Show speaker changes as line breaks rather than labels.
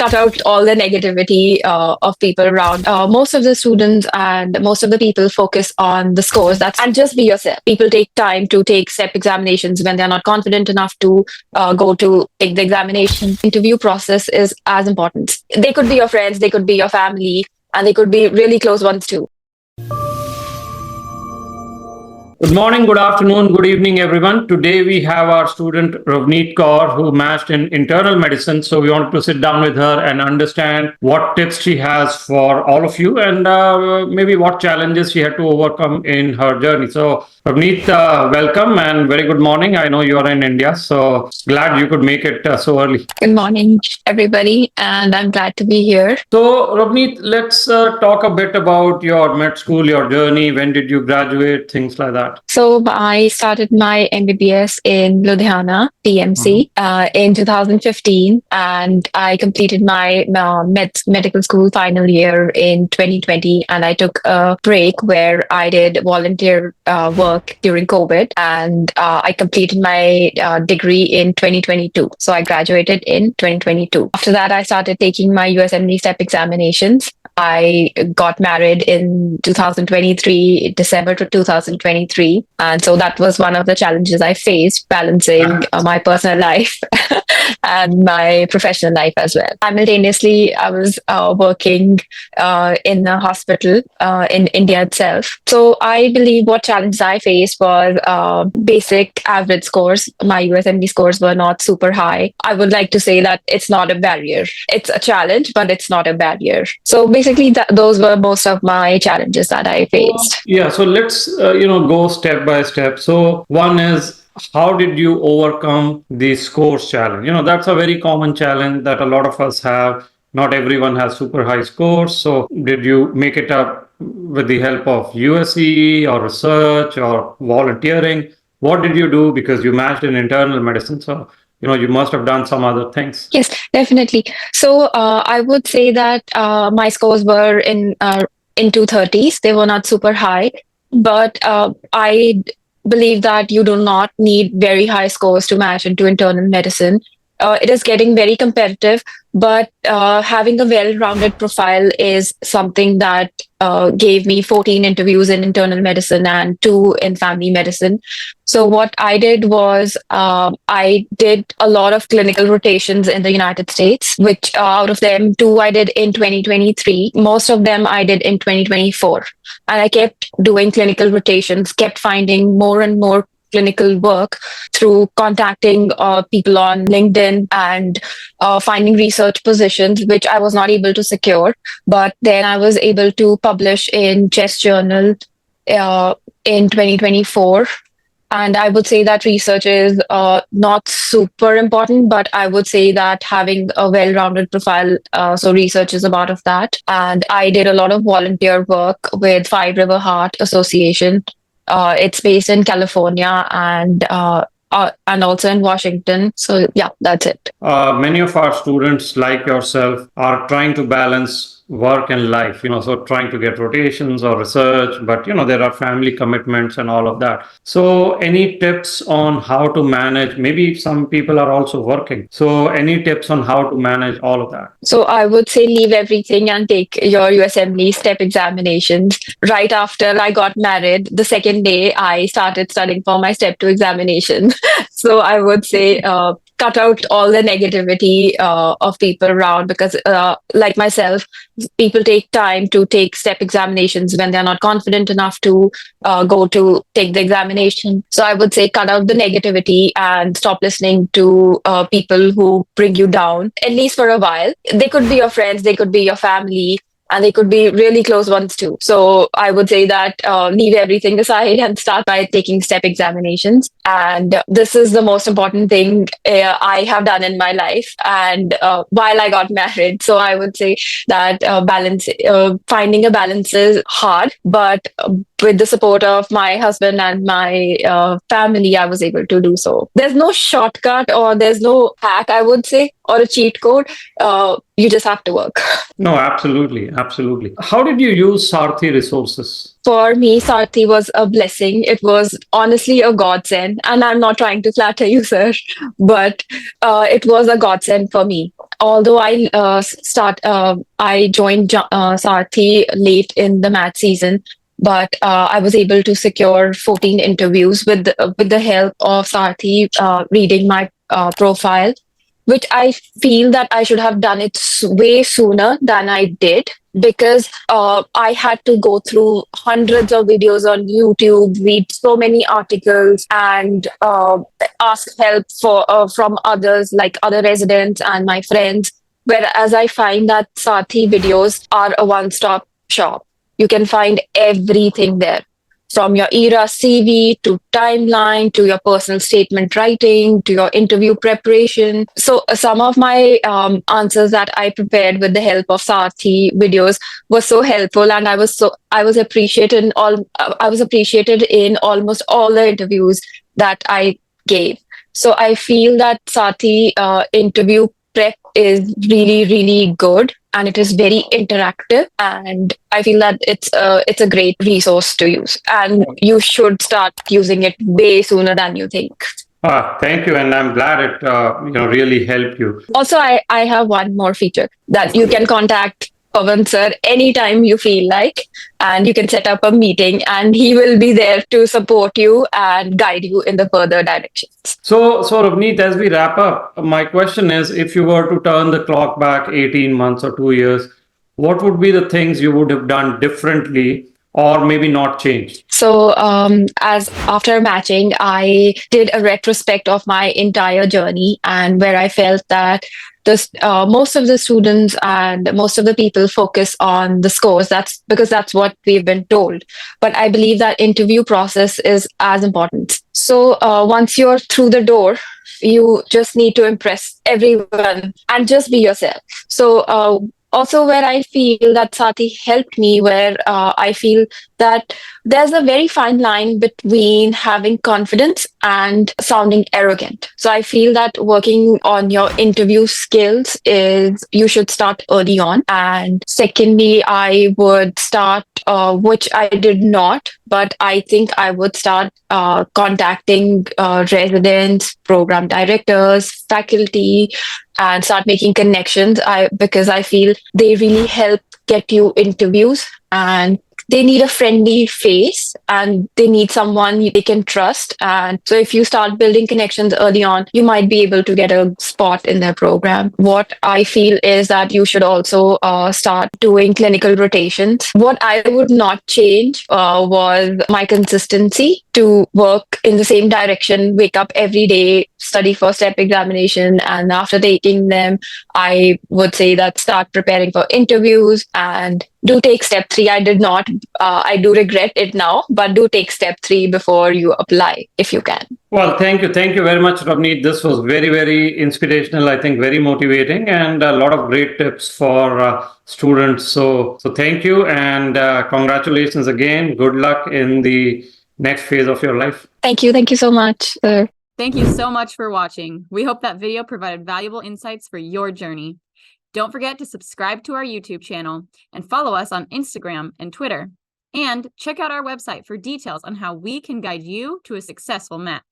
cut out all the negativity of people around. Most of the students and most of the people focus on the scores. And just be yourself. People take time to take step examinations when they're not confident enough to go to take the examination. Interview process is as important. They could be your friends, they could be your family, and they could be really close ones too.
Good morning, good afternoon, good evening, everyone. Today we have our student Ravneet Kaur, who matched in internal medicine. So we wanted to sit down with her and understand what tips she has for all of you and maybe what challenges she had to overcome in her journey. So Ravneet, welcome and very good morning. I know you are in India, so glad you could make it so early.
Good morning, everybody, and I'm glad to be here.
So, Ravneet, let's talk a bit about your med school, your journey. When did you graduate? Things like that.
So, I started my MBBS in Ludhiana, PMC, in 2015, and I completed my medical school final year in 2020. And I took a break where I did volunteer work during COVID, and I completed my degree in 2022. So, I graduated in 2022. After that, I started taking my USMLE STEP examinations. I got married in 2023, December to 2023. And so that was one of the challenges I faced, balancing my personal life and my professional life as well. Simultaneously, I was working in a hospital in India itself. So I believe what challenges I faced was basic average scores. My USMLE scores were not super high. I would like to say that it's not a barrier. It's a challenge, but it's not a barrier. So basically, those were most of my challenges that I faced.
Yeah, so let's go step by step. So one is, how did you overcome the scores challenge? That's a very common challenge that a lot of us have. Not everyone has super high scores. So did you make it up with the help of USE or research or volunteering? What did you do? Because you matched in internal medicine. So you must have done some other things.
Yes, definitely. So I would say that my scores were in 230s. They were not super high, but I believe that you do not need very high scores to match into internal medicine. It is getting very competitive, but having a well-rounded profile is something that gave me 14 interviews in internal medicine and 2 in family medicine. So what I did was I did a lot of clinical rotations in the United States, which out of them 2 I did in 2023. Most of them I did in 2024. And I kept doing clinical rotations, kept finding more and more clinical work through contacting people on LinkedIn and finding research positions, which I was not able to secure. But then I was able to publish in Chest Journal in 2024. And I would say that research is not super important, but I would say that having a well-rounded profile, so research is a part of that. And I did a lot of volunteer work with Five River Heart Association. It's based in California and also in Washington. So yeah, that's it.
Many of our students, like yourself, are trying to balance work and life, so trying to get rotations or research, but there are family commitments and all of that. So any tips on how to manage? Maybe some people are also working. So any tips on how to manage all of that?
So I would say leave everything and take your USMLE STEP examinations. Right after I got married, the second day I started studying for my STEP 2 examination. So I would say cut out all the negativity of people around, because like myself, people take time to take step examinations when they're not confident enough to go to take the examination. So I would say cut out the negativity and stop listening to people who bring you down, at least for a while. They could be your friends, they could be your family, and they could be really close ones too. So I would say that leave everything aside and start by taking step examinations. And this is the most important thing I have done in my life. And while I got married, so I would say that finding a balance is hard, but with the support of my husband and my family, I was able to do so. There's no shortcut or there's no hack, I would say, or a cheat code. You just have to work.
No, absolutely. Absolutely. How did you use Sarthi resources?
For me, Sarthi was a blessing. It was honestly a godsend. And I'm not trying to flatter you, sir, but it was a godsend for me. Although I joined Sarthi late in the math season, but I was able to secure 14 interviews with the help of Sarthi reading my profile, which I feel that I should have done it way sooner than I did, because I had to go through hundreds of videos on YouTube, read so many articles, and ask help from others, like other residents and my friends. Whereas I find that Sathi videos are a one-stop shop. You can find everything there, from your ERA CV to timeline to your personal statement writing to your interview preparation. So some of my answers that I prepared with the help of Sarthi videos were so helpful, and I was appreciated in almost all the interviews that I gave. So I feel that Sarthi interview prep is really good, and it is very interactive, and I feel that it's a great resource to use, and you should start using it way sooner than you think.
Thank you, and I'm glad it really helped you.
Also, I have one more feature that you can contact Pavan sir anytime you feel like, and you can set up a meeting, and he will be there to support you and guide you in the further directions.
So Ravneet, as we wrap up, my question is, if you were to turn the clock back 18 months or 2 years, what would be the things you would have done differently or maybe not changed?
So, as after matching, I did a retrospect of my entire journey, and where I felt that most of the students and most of the people focus on the scores. That's because that's what we've been told. But I believe that interview process is as important. So, once you're through the door, you just need to impress everyone and just be yourself. So, also where I feel that Sati helped me, where I feel that there's a very fine line between having confidence and sounding arrogant. So I feel that working on your interview skills is you should start early on. And secondly, I would start, which I did not, but I think I would start contacting residents, program directors, faculty, and start making connections. Because I feel they really help get you interviews, and they need a friendly face, and they need someone they can trust. And so if you start building connections early on, you might be able to get a spot in their program. What I feel is that you should also start doing clinical rotations. What I would not change was my consistency to work in the same direction, wake up every day, study for step examination, and after taking them, I would say that start preparing for interviews and do take step 3. I did not. I do regret it now, but do take step 3 before you apply if you can.
Well, thank you. Thank you very much, Ravneet. This was very inspirational, I think very motivating, and a lot of great tips for students. So thank you, and congratulations again. Good luck in the next phase of your life.
Thank you. Thank you so much.
Thank you so much for watching. We hope that video provided valuable insights for your journey. Don't forget to subscribe to our YouTube channel and follow us on Instagram and Twitter. And check out our website for details on how we can guide you to a successful match.